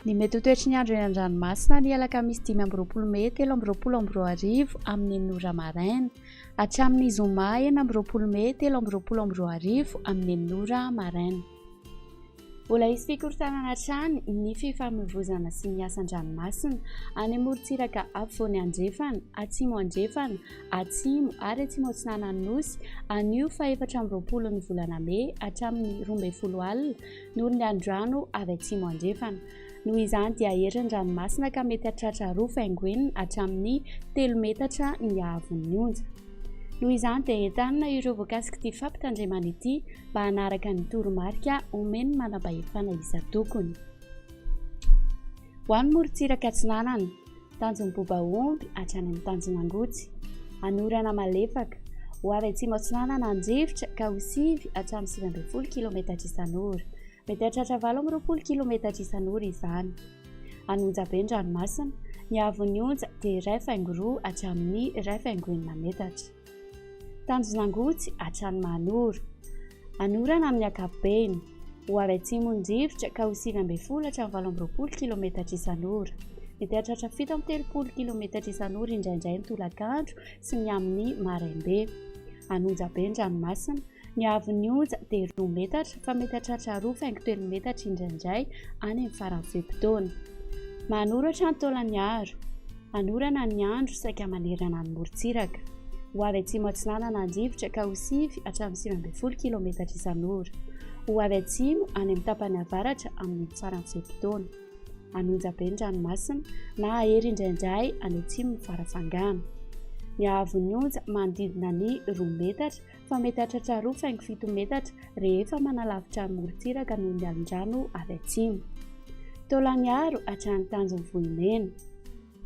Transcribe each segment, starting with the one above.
Ny mety ho toetry ny andro eny an-dranomasina ny alakamisy 5 May 20 amin'ny 9 maraina hatramin'ny zoma 9 May 20 amin'ny 9 maraina. Mbola hisy fikorontanana hatrany ny fifamoivoizana sy ny asan-dranomasina any amorontsiraka afovoany andrefana, atsimo andrefana, atsimo ary atsimo atsinanan'ny nosy anio fa 14 ny volana May hatramin'ny 12 alina noho ny androano avy atsimo andrefana. Noho izany dia herin'ny ranomasina ka mety hahatratra 2 faingoenina hatramin'ny 3 metatra ny haavon'ny onja. Noho izany dia entanina ireo voakasika ity fampitandremana ity mba hanaraka ny toromarika omeny manam-pahefana isan-tokony. Ho an'ny morontsiraka atsinanana, tanjon'ny Bobaomby hatrany amin'ny Tanjonangotsy, anorana malefaka, ho avy atsimo atsinanana andrefitra ka ho sivy hatramin'ny 9 km isan'ora. Mety hahatratra 20 km isan'ora izany. Anonjabe ny ranomasina, ny haavon'ny onja dia 2.2 hatramin'ny 2.9 metatra. Tanjonangotsy hatrany Manoro, anorana amin'ny ankapobeny, ho avy atsimon-drivotra ka ho 9 hatramin'ny 18 km isan'ora. Mety hahatratra 17 km isan'ora indraindray ny tolakandro sy ny amin'ny maraimbe. Anonjabe ny ranomasina, ny haavon'ny onja dia 2 metatra fa mety hahatratra 2.3 metatra indraindray any amin'ny faran'ny fe-potoana. Manoratra ny taolan'ny aro, anorana ny andro saika manerana ny morontsiraka, ho avy atsimo atsinanana andrivotra ka ho sivy hatramin'ny 19 km isan'ora. Ho avy atsimo any amin'ny tapany avaratra amin'ny faran'ny fe-potoana. Anonjabe ny ranomasina na ahery indraindray any atsimo ny farafangana. Ny haavon'ny onja manodidina ny 2 metatra fa mety hahatratra 2.7 metatra rehefa manalavitra ny morontsiraka noho ny alin-drano avy atsimo. Taolan'ny aro hatrany Tanjony Vohimena,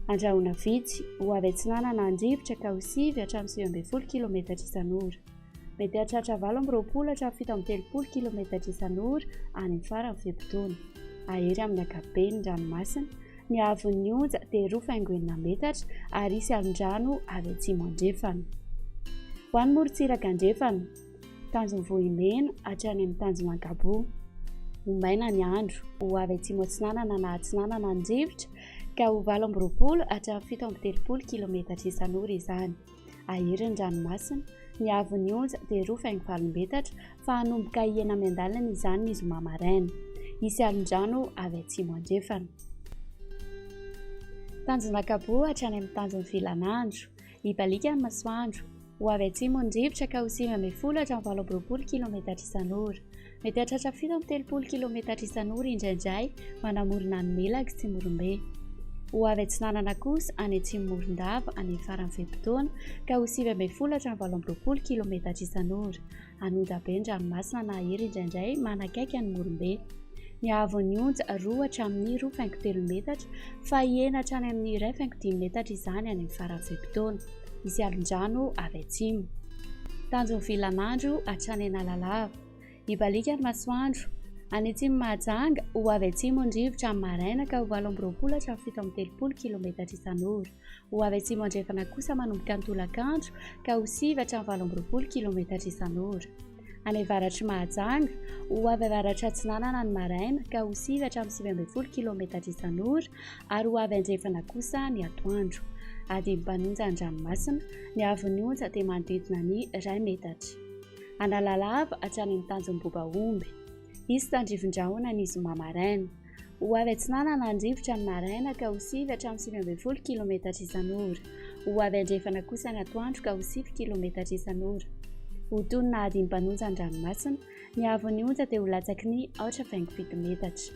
andrahoana vitsy, ho avy atsinanana andrivotra ka ho sivy hatramin'ny 19 km isan'ora. Mety hahatratra 20 hatramin'ny 17 km isan'ora any amin'ny faran'ny fe-potoana. Ahery amin'ny ankapobeny ny ranomasina, ny haavon'ny onja dia 2.9 metatra ary hisy alin-drano avy atsimo andrefana. Ho an'ny morontsiraka andrefana, Tanjony Vohimena hatrany amin'ny Tanjonankaboa, ho maina ny andro, ho avy atsimo atsinanana na atsinanana andrivotra ka ho 20 hatramin'ny 17 km isan'ora izany. Ahery ny ranomasina, ny haavon'ny onja dia 2.4 metatra fa hanomboka hiena miandalina izany ny zoma maraina. Hisy alin-drano avy atsimo andrefana. Tanjonankaboa hatrany amin'ny Tanjony Vilanandro, hibalika ny masoandro, ho avy atsimo andrivotra ka ho 9 hatramin'ny 20 km isan'ora. Mety hahatratra 17 km isan'ora indraindray manamorona ny Melaky sy Morombe. Ho avy atsinanana kosa any atsimo Morondava any faran'ny fe-potoana ka ho 9 hatramin'ny 20 km isan'ora. Anonjabe ny ranomasina na ahery indraindray manakaiky any Morombe. Ny haavon'ny onja 2 hatramin'ny 2.3 metatra fa hiena hatrany amin'ny 2.10 metatra izany any amin'ny faran'ny fe-potoana. Hisy alin-drano avy atsimo. Tanjony Vilanandro hatrany Analalava, hibalika ny masoandro, any atsimo Mahajanga, ho avy atsimo andrivotra amin'ny maraina ka ho 20 hatramin'ny 17 km isan'ora. Ho avy atsimo andrefana kosa manomboka ny tolakandro ka ho 7 hatramin'ny 20 km isan'ora. Any avaratry Mahajanga, ho avy avaratra atsinanana ny maraina ka ho 7 hatramin'ny 19 km isan'ora ary ho avy andrefana kosa ny atoandro. Adiny mpanonja ny ranomasina, ny haavon'ny onja dia manodidina ny 2 metatra. Analalava hatrany amin'ny Tanjony Bobaomby, hisy tandrivon-drahona ny zoma maraina, ho avy atsinanana andrivotra ny maraina ka ho 7 hatramin'ny 19 km isan'ora. Ho avy andrefana kosa ny atoandro ka ho 7 km isan'ora. Ho toy na adiny mpanonja ny ranomasina, ny haavon'ny onja dia ho latsaky ny 8.7 metatra.